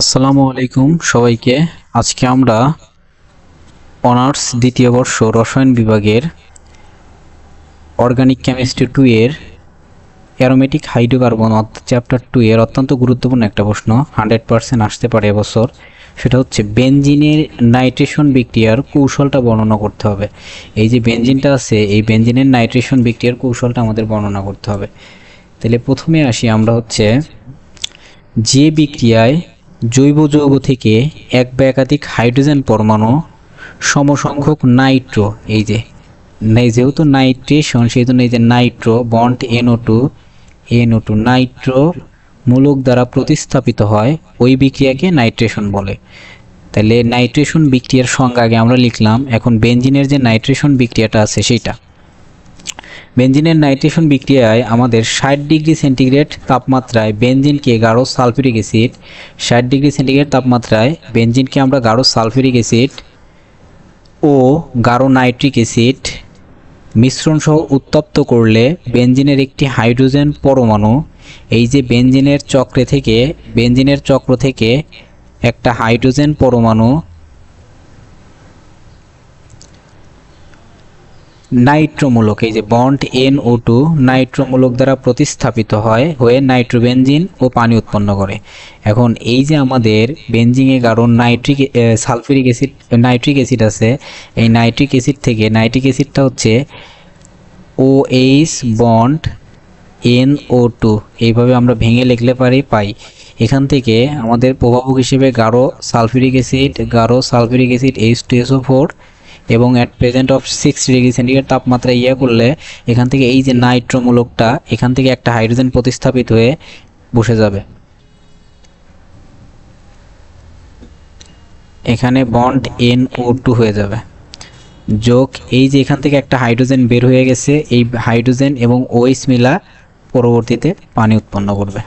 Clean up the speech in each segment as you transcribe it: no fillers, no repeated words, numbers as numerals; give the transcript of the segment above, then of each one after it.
আসসালামু আলাইকুম সবাইকে। আজকে আমরা অনার্স দ্বিতীয় বর্ষ রসায়ন বিভাগের অর্গানিক কেমিস্ট্রি 2 এর অ্যারোমেটিক হাইড্রোকার্বন চ্যাপ্টার 2 এর অত্যন্ত গুরুত্বপূর্ণ একটা প্রশ্ন 100% আসতে পারে এবছর। সেটা হচ্ছে বেনজিনের নাইট্রেশন বিক্রিয়ার কৌশলটা বর্ণনা করতে হবে। এই যে বেনজিনটা আছে, এই বেনজিনের নাইট্রেশন বিক্রিয়ার কৌশলটা আমাদের বর্ণনা করতে হবে। তাহলে প্রথমে আসি আমরা হচ্ছে যে বিক্রিয়ায় জৈব যৌগ থেকে এক বা একাধিক হাইড্রোজেন পরমাণু সমসংখ্যক নাইট্রো, এই যে যেহেতু নাইট্রেশন সেহেতু এই যে নাইট্রো বন্ড NO2 নাইট্রো মূলক দ্বারা প্রতিস্থাপিত হয়, ওই বিক্রিয়াকে নাইট্রেশন বলে। তাহলে নাইট্রেশন বিক্রিয়ার সংজ্ঞা আগে আমরা লিখলাম। এখন বেনজিনের যে নাইট্রেশন বিক্রিয়াটা আছে সেইটা, বেনজিনের নাইট্রেশন বিক্রিয়ায় আমাদের 60 ডিগ্রি সেন্টিগ্রেড তাপমাত্রায় বেনজিনকে গাঢ় সালফিউরিক অ্যাসিড 60 ডিগ্রি সেন্টিগ্রেড তাপমাত্রায় বেনজিনকে আমরা গাঢ় সালফিউরিক অ্যাসিড ও গাঢ় নাইট্রিক অ্যাসিড মিশ্রণ সহ উত্তপ্ত করলে বেনজিনের একটি হাইড্রোজেন পরমাণু, এই যে বেনজিনের চক্র থেকে একটা হাইড্রোজেন পরমাণু নাইট্রোমূলক, এই যে বন্ড NO2 নাইট্রোমূলক দ্বারা প্রতিস্থাপিত হয়ে নাইট্রোবেনজিন ও পানি উৎপন্ন করে। এখন এই যে আমাদের বেনজিনে গাঢ় নাইট্রিক অ্যাসিড আছে, এই নাইট্রিক অ্যাসিডটা হচ্ছে OH বন্ড NO2, এইভাবে আমরা ভেঙে লিখলে পাই। এখান থেকে আমাদের প্রভাবক হিসেবে গাঢ় সালফিউরিক অ্যাসিড H2SO4 এবং at present of 60 degree centigrade তাপমাত্রা করলে এখান থেকে এই যে নাইট্রোমূলকটা এখান থেকে একটা হাইড্রোজেন প্রতিস্থাপিত হয়ে বসে যাবে। এখানে বন্ড NO2 হয়ে যাবে যোগ এই যে এখান থেকে একটা হাইড্রোজেন বের হয়ে গেছে, এই হাইড্রোজেন এবং OH মিলা পরবর্তীতে পানি উৎপন্ন করবে।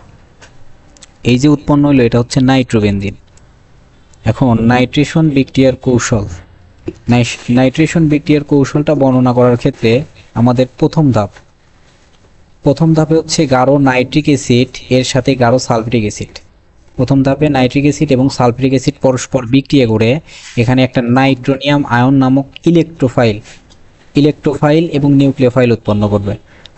এই যে উৎপন্ন হলো এটা হচ্ছে নাইট্রোবেনজিন। এখন নাইট্রেশন বিক্রিয়ার কৌশলটা বর্ণনা করার ক্ষেত্রে আমাদের প্রথম ধাপে হচ্ছে গাঢ় নাইট্রিক অ্যাসিড এর সাথে গাঢ় সালফিউরিক অ্যাসিড। প্রথম ধাপে নাইট্রিক অ্যাসিড এবং সালফিউরিক অ্যাসিড পরস্পর বিক্রিয়া করে এখানে একটা নাইট্রোনিয়াম আয়ন নামক ইলেকট্রোফাইল এবং নিউক্লিওফাইল উৎপন্ন করবে।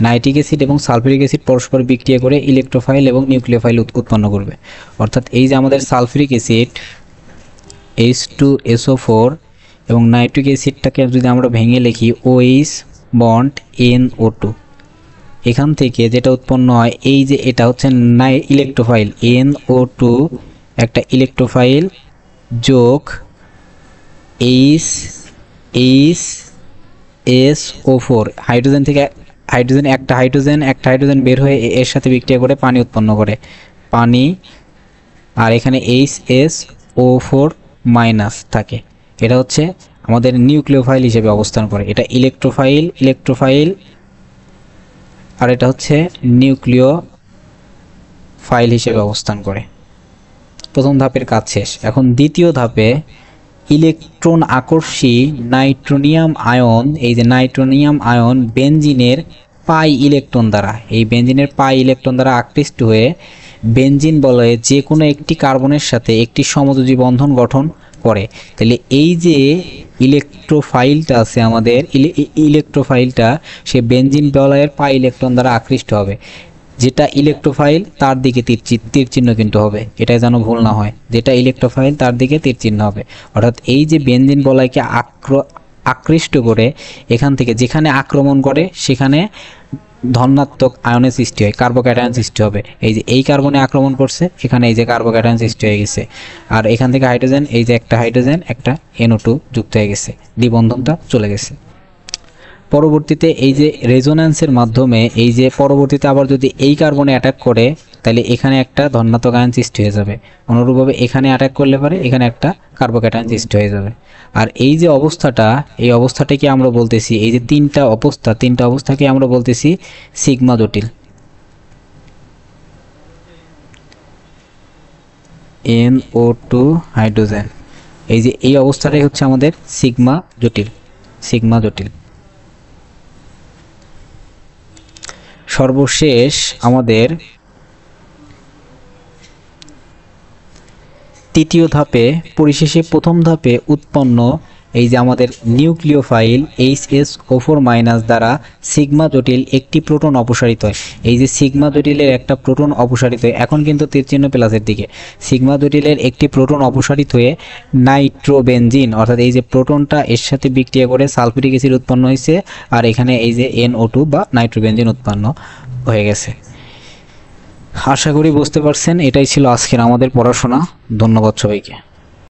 নাইট্রিক অ্যাসিড এবং সালফিউরিক অ্যাসিড পরস্পর বিক্রিয়া করে ইলেকট্রোফাইল এবং নিউক্লিওফাইল উৎপন্ন করবে। অর্থাৎ এই যে আমাদের সালফিউরিক অ্যাসিড H2SO4 এবং নাইট্রিক অ্যাসিডটাকে যদি আমরা ভেঙে লিখি OH বন্ড NO2, এখান থেকে যেটা উৎপন্ন হয় এই যে এটা হচ্ছে ইলেকট্রোফাইল NO2 একটা ইলেকট্রোফাইল যোগ HSO4 হাইড্রোজেন থেকে একটা হাইড্রোজেন বের হয়ে এর সাথে বিক্রিয়া করে পানি উৎপন্ন করে পানি, আর এখানে HSO4 মাইনাস থাকে। এটা হচ্ছে আমাদের নিউক্লিওফাইল হিসেবে অবস্থান করে। এটা ইলেকট্রোফাইল আর এটা হচ্ছে নিউক্লিওফাইল হিসেবে অবস্থান করে। প্রথম ধাপের কাজ শেষ। এখন দ্বিতীয় ধাপে ইলেকট্রন আকর্ষী নাইট্রোনিয়াম আয়ন, এই যে নাইট্রোনিয়াম আয়ন বেনজিনের পাই ইলেকট্রন দ্বারা আকৃষ্ট হয়ে বেনজিন বলয়ে যে কোনো একটি কার্বনের সাথে একটি সমযোজী বন্ধন গঠন করে। তাহলে এই যে ইলেকট্রোফাইলটা আছে আমাদের ইলেকট্রোফাইলটা সে বেনজিন বলয়ের পাই ইলেকট্রন দ্বারা আকৃষ্ট হবে। যেটা ইলেকট্রোফাইল তার দিকে তীর চিহ্ন কিন্তু হবে, এটা যেন ভুল না হয়। যেটা ইলেকট্রোফাইল তার দিকে তীর চিহ্ন হবে। অর্থাৎ এই যে বেনজিন বলয়কে আকৃষ্ট করে এখান থেকে যেখানে আক্রমণ করে সেখানে ধনাত্মক আয়নের সৃষ্টি হয়, কার্বোক্যাটায়ন সৃষ্টি হবে। এই যে এই কার্বনে আক্রমণ করছে, এখানে এই যে কার্বোক্যাটায়ন সৃষ্টি হয়ে গেছে, আর এখান থেকে হাইড্রোজেন, এই যে একটা হাইড্রোজেন একটা NO2 যুক্ত হয়ে গেছে, দ্বিবন্ধনটা চলে গেছে। পরবর্তীতে এই যে রেজোন্যান্সের মাধ্যমে এই যে পরবর্তীতে আবার যদি এই কার্বনে অ্যাটাক করে তাহলে এখানে একটা ধনাত্মক আয়ন সৃষ্টি হয়ে যাবে। অনুরূপভাবে এখানে অ্যাটাক করলে পারে এখানে একটা কার্বোক্যাটায়ন সৃষ্টি হয়ে যাবে। আর এই যে এই অবস্থাটাকে আমরা বলতেছি, এই যে তিনটা অবস্থাকে আমরা বলতেছি সিগমা জটিল। NO2 হাইড্রোজেন, এই যে এই অবস্থাটাই হচ্ছে আমাদের সিগমা জটিল। সর্বশেষ আমাদের তৃতীয় ধাপে পরিশেষে প্রথম ধাপে উৎপন্ন এই যে আমাদের নিউক্লিওফাইল HSO4- দ্বারা সিগমা জটিল একটি প্রোটন অপসারিত হয়। এই যে সিগমা জটিলের একটা প্রোটন অপসারিত হয়, এখন কিন্তু তীর চিহ্ন প্লাসের দিকে, সিগমা জটিলের একটি প্রোটন অপসারিত হয়ে নাইট্রোবেনজিন অর্থাৎ এই যে প্রোটনটা এর সাথে বিক্রিয়া করে সালফিউরিক অ্যাসিড উৎপন্ন হয়েছে, আর এখানে এই যে NO2 বা নাইট্রোবেনজিন উৎপন্ন হয়ে গেছে। আশা করি বুঝতে পারছেন। এটাই ছিল আজকের আমাদের পড়াশোনা। ধন্যবাদ সবাইকে।